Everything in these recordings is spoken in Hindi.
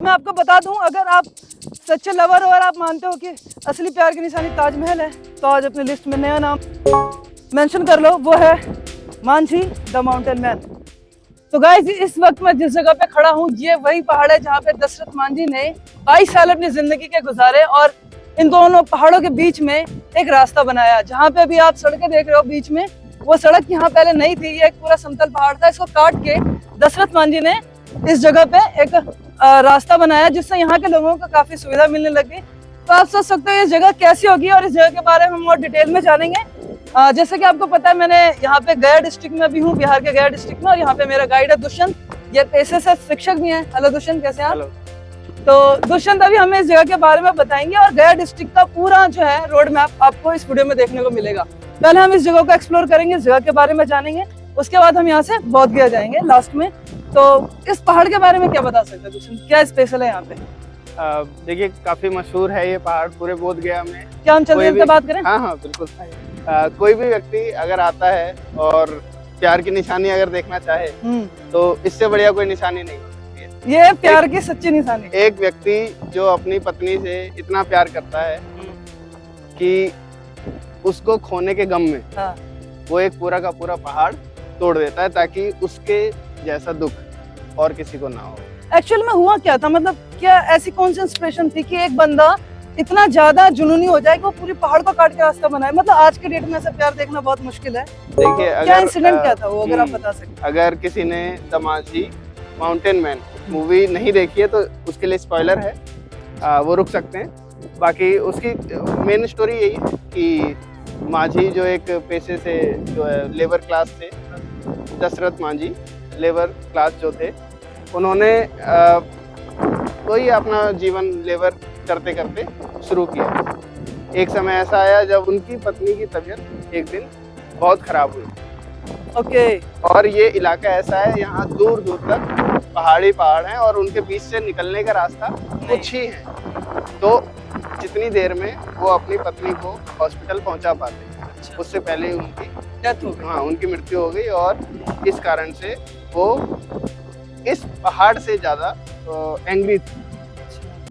मैं आपको बता दूं, अगर आप सच्चे लवर हो और आप मानते हो कि असली प्यार की निशानी ताजमहल है, तो आज अपनी लिस्ट में नया नाम मेंशन कर लो, वो है मांझी द माउंटेन मैन। तो गाइस, इस वक्त मैं जिस जगह पे खड़ा हूँ ये वही पहाड़ है जहाँ पे दशरथ मांझी ने 22 साल अपनी जिंदगी के गुजारे और इन दोनों पहाड़ों के बीच में एक रास्ता बनाया। जहाँ पे अभी आप सड़कें देख रहे हो बीच में, वो सड़क यहाँ पहले नहीं थी, ये एक पूरा समतल पहाड़ था। इसको काट के दशरथ मांझी ने इस जगह पे एक रास्ता बनाया जिससे यहाँ के लोगों को काफी सुविधा मिलने लगी। तो आप सोच सकते हो इस जगह कैसी होगी, और इस जगह के बारे में हम और डिटेल में जानेंगे। जैसे कि आपको पता है, मैंने यहाँ पे गया डिस्ट्रिक्ट में भी हूँ, बिहार के गया डिस्ट्रिक्ट में, और यहाँ पे मेरा गाइड है दुष्यंत, ये पेशे से शिक्षक भी हैं। हेलो दुष्यंत, कैसे हैं आप? तो दुष्यंत अभी हमें इस जगह के बारे में बताएंगे और गया डिस्ट्रिक्ट का पूरा जो है रोड मैप आपको इस वीडियो में देखने को मिलेगा। पहले हम इस जगह को एक्सप्लोर करेंगे, इस जगह के बारे में जानेंगे, उसके बाद हम यहाँ से बोध गया जाएंगे लास्ट में। तो इस पहाड़ के बारे में क्या बता सकते हैं दुष्यंत, क्या स्पेशल है यहाँ पे? देखिए, काफी मशहूर है ये पहाड़ पूरे बोध गया में। क्या हम चलते चलते बात करें? हाँ बिल्कुल। कोई भी व्यक्ति अगर आता है और प्यार की निशानी अगर देखना चाहे तो इससे बढ़िया कोई निशानी नहीं हो सकती है। ये प्यार की सच्ची निशानी। एक व्यक्ति जो अपनी पत्नी से इतना प्यार करता है कि उसको खोने के गम में वो एक पूरा का पूरा पहाड़ तोड़ देता है ताकि उसके जैसा दुख और किसी को ना हो। एक्चुअल में हुआ क्या था, मतलब क्या ऐसी कौन सी इंस्पिरेशन थी कि एक बंदा इतना ज्यादा जुनूनी हो जाए कि वो पूरी पहाड़ को काट के रास्ता बनाए? मतलब आज के डेट में ऐसा प्यार देखना बहुत मुश्किल है। देखिए, क्या इंसिडेंट क्या था वो, अगर आप बता सकते? अगर किसी ने the Manjhi mountain man movie नहीं देखी है तो उसके लिए स्पॉइलर है, वो रुक सकते हैं। बाकी उसकी मेन स्टोरी यही है कि मांझी जो एक पेशे से जो है लेबर क्लास थे, दशरथ मांझी लेबर क्लास जो थे, उन्होंने वही अपना जीवन लेबर करते करते शुरू किया। एक समय ऐसा आया जब उनकी पत्नी की तबीयत एक दिन बहुत खराब हुई। ओके। और ये इलाका ऐसा है, यहाँ दूर दूर तक पहाड़ हैं और उनके बीच से निकलने का रास्ता कुछ ही है। तो जितनी देर में वो अपनी पत्नी को हॉस्पिटल पहुंचा पाते, उससे पहले उनकी डेथ हो गई। हाँ, उनकी मृत्यु हो गई। और इस कारण से वो इस पहाड़ से ज्यादा एंग्री थी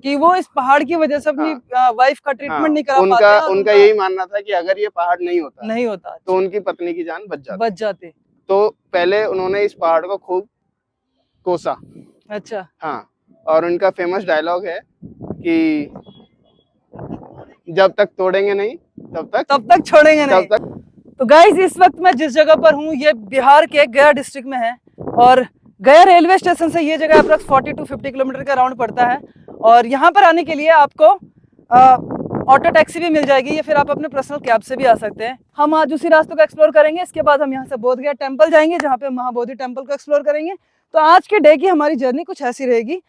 कि वो इस पहाड़ की वजह से अपनी वाइफ का ट्रीटमेंट नहीं करा पाते। उनका यही मानना था कि अगर ये पहाड़ नहीं होता तो उनकी पत्नी की जान बच जाती। तो पहले उन्होंने इस पहाड़ को खूब कोसा। अच्छा। हाँ, और उनका फेमस डायलॉग है कि जब तक तोड़ेंगे नहीं तब तक छोड़ेंगे नहीं। तो गाइस, इस वक्त मैं जिस जगह पर हूँ ये बिहार के गया डिस्ट्रिक्ट में है, और गया रेलवे स्टेशन से ये जगह अप्रॉक्स 40 to 50 किलोमीटर का राउंड पड़ता है। और यहाँ पर आने के लिए आपको ऑटो टैक्सी भी मिल जाएगी, या फिर आप अपने पर्सनल कैब से भी आ सकते हैं। हम आज उसी रास्ते को एक्सप्लोर करेंगे। इसके बाद हम यहाँ से बोध गया टेम्पल जाएंगे, जहाँ पे महाबोधि टेम्पल को एक्सप्लोर करेंगे। तो आज के डे की हमारी जर्नी कुछ ऐसी रहेगी,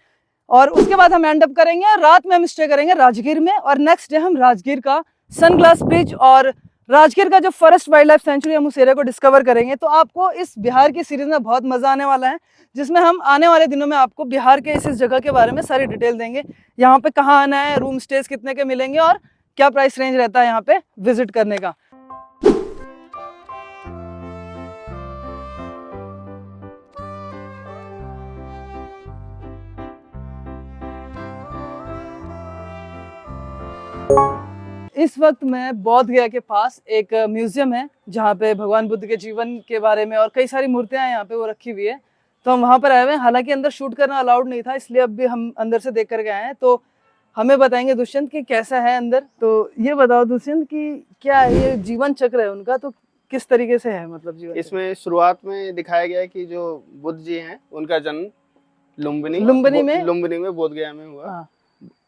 और उसके बाद हम एंड अप करेंगे, रात में हम स्टे करेंगे राजगीर में, और नेक्स्ट डे हम राजगीर का सनग्लास ब्रिज और राजगीर का जो फॉरेस्ट वाइल्ड लाइफ सेंचुरी, हम उस एरिया को डिस्कवर करेंगे। तो आपको इस बिहार की सीरीज में बहुत मजा आने वाला है, जिसमें हम आने वाले दिनों में आपको बिहार के इस जगह के बारे में सारी डिटेल देंगे। यहाँ पे कहाँ आना है, रूम स्टेज कितने के मिलेंगे, और क्या प्राइस रेंज रहता है यहाँ पे विजिट करने का। इस वक्त मैं बोध गया के पास एक म्यूजियम है, जहाँ पे भगवान बुद्ध के जीवन के बारे में और कई सारी मूर्तियां हैं यहाँ पे वो रखी हुई है। तो हम वहाँ पर आए हुए हैं। हालांकि अंदर शूट करना अलाउड नहीं था, इसलिए अब भी हम अंदर से देख कर गए हैं। तो हमें बताएंगे दुष्यंत कि कैसा है अंदर। तो ये बताओ दुष्यंत कि क्या ये जीवन चक्र है उनका, तो किस तरीके से है, मतलब जीवन? इसमें शुरुआत में दिखाया गया है कि जो बुद्ध जी हैं उनका जन्म लुम्बिनी में बोध गया में हुआ।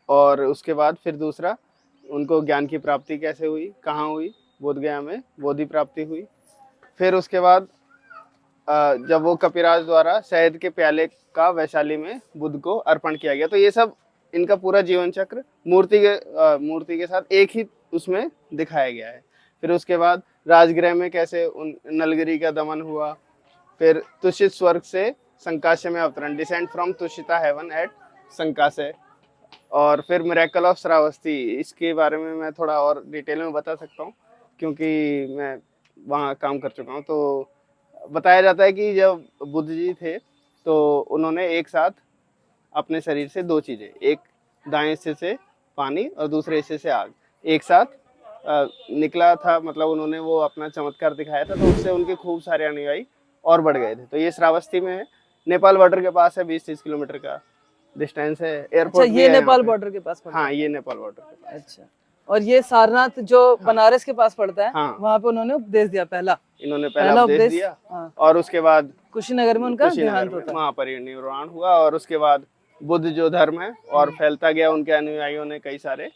और उसके बाद फिर दूसरा, उनको ज्ञान की प्राप्ति कैसे हुई, कहाँ हुई? बोध गया में बोधि प्राप्ति हुई। फिर उसके बाद जब वो कपिराज द्वारा शहद के प्याले का वैशाली में बुद्ध को अर्पण किया गया। तो ये सब इनका पूरा जीवन चक्र मूर्ति के साथ एक ही उसमें दिखाया गया है। फिर उसके बाद राजगृह में कैसे नलगिरी का दमन हुआ, फिर तुषित स्वर्ग से संकाशय में अवतरण, descent from Tushita heaven at Sankashya, और फिर मिरेकल ऑफ श्रावस्ती। इसके बारे में मैं थोड़ा और डिटेल में बता सकता हूँ क्योंकि मैं वहाँ काम कर चुका हूँ। तो बताया जाता है कि जब बुद्ध जी थे तो उन्होंने एक साथ अपने शरीर से दो चीजें, एक दाएं हिस्से से पानी और दूसरे हिस्से से आग एक साथ निकला था, मतलब उन्होंने वो अपना चमत्कार दिखाया था, तो उससे उनके खूब सारे अनुयायी और बढ़ गए थे। तो ये श्रावस्ती में है, नेपाल बॉर्डर के पास है, 20-30 किलोमीटर का डिस्टेंस है। एयरपोर्ट अच्छा, ये नेपाल बॉर्डर के पास पड़ता है? हाँ, ये नेपाल बॉर्डर के पास। अच्छा, और ये सारनाथ जो बनारस के पास पड़ता है, हाँ, वहाँ पे उन्होंने उपदेश दिया पहला, इन्होंने पहला उपदेश दिया। हाँ। और उसके बाद कुशीनगर में उनका देहांत होता है, महापरिनिर्वाण हुआ। और उसके बाद बुद्ध जो धर्म है और फैलता गया, उनके अनुयायियों ने कई सारे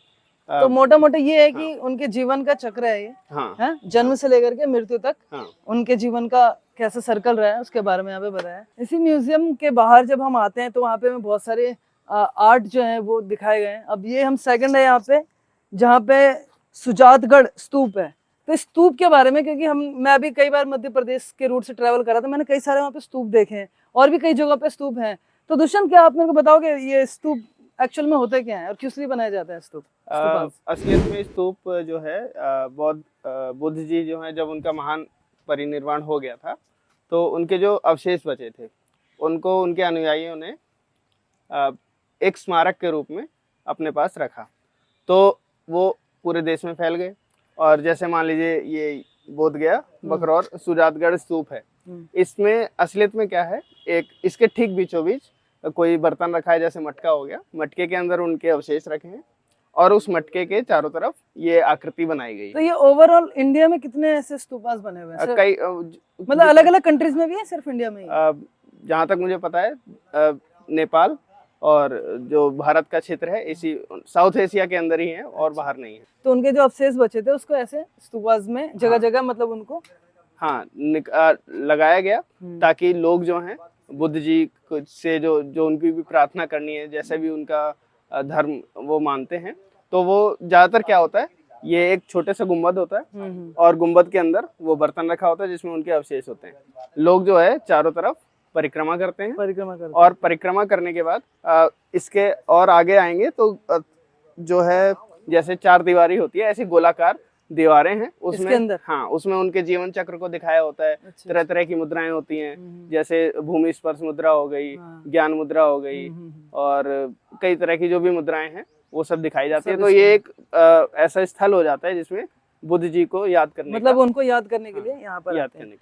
तो मोटा मोटा ये है कि उनके जीवन का चक्र है ये, हाँ, है जन्म से लेकर के मृत्यु तक, हाँ, उनके जीवन का कैसे सर्कल रहा है उसके बारे में यहाँ पे बताया। इसी म्यूजियम के बाहर जब हम आते हैं तो वहाँ पे हमें बहुत सारे आर्ट जो है वो दिखाए गए हैं। अब ये हम सेकंड है यहाँ पे, जहाँ पे सुजातगढ़ स्तूप है। तो इस स्तूप के बारे में, क्योंकि मैं भी कई बार मध्य प्रदेश के रूट से ट्रेवल करा था, मैंने कई सारे वहाँ पे स्तूप देखे हैं और भी कई जगह पे स्तूप हैं। तो दुष्यंत, क्या आप मेरे को बताओगे ये स्तूप एक्चुअल में होते क्या है और किस लिए बनाया जाता है स्तूप? असलियत में स्तूप जो है बुद्ध जी जो है, जब उनका महान परिनिर्वाण हो गया था तो उनके जो अवशेष बचे थे उनको उनके अनुयायियों ने एक स्मारक के रूप में अपने पास रखा। तो वो पूरे देश में फैल गए। और जैसे मान लीजिए ये बोध गया बकरौर सुजातगढ़ स्तूप है, इसमें असलियत में क्या है, एक इसके ठीक बीचों बीच कोई बर्तन रखा है, जैसे मटका हो गया, मटके के अंदर उनके अवशेष रखे हैं और उस मटके के चारों तरफ ये आकृति बनाई गई। तो ये ओवरऑल इंडिया में कितने ऐसे स्तूपास बने हुए हैं? कई मतलब अलग अलग कंट्रीज में भी है, सिर्फ इंडिया में ही? जहाँ तक मुझे पता है नेपाल और जो भारत का क्षेत्र है इसी साउथ एशिया के अंदर ही है और बाहर नहीं है। तो उनके जो अवशेष बचे थे उसको ऐसे स्तूपास में जगह जगह मतलब उनको लगाया गया, ताकि लोग जो हैं बुद्ध जी से जो उनकी भी प्रार्थना करनी है, जैसे भी उनका धर्म वो मानते हैं, तो वो ज्यादातर क्या होता है, ये एक छोटे से गुम्बद होता है और गुम्बद के अंदर वो बर्तन रखा होता है जिसमें उनके अवशेष होते हैं। लोग जो है चारों तरफ परिक्रमा करते हैं, और परिक्रमा करने के बाद इसके और आगे आएंगे तो जो है जैसे चार दीवारी होती है, ऐसी गोलाकार दीवारें हैं उसमें अंदर, हाँ, उसमें उनके जीवन चक्र को दिखाया होता है। तरह तरह की मुद्राएं होती हैं, जैसे भूमि स्पर्श मुद्रा हो गई, ज्ञान मुद्रा हो गई, और कई तरह की जो भी मुद्राएं हैं वो सब दिखाई जाती है। तो ये एक ऐसा स्थल हो जाता है जिसमें बुद्ध जी को याद करने, मतलब उनको याद करने के लिए यहाँ पर याद करने के लिए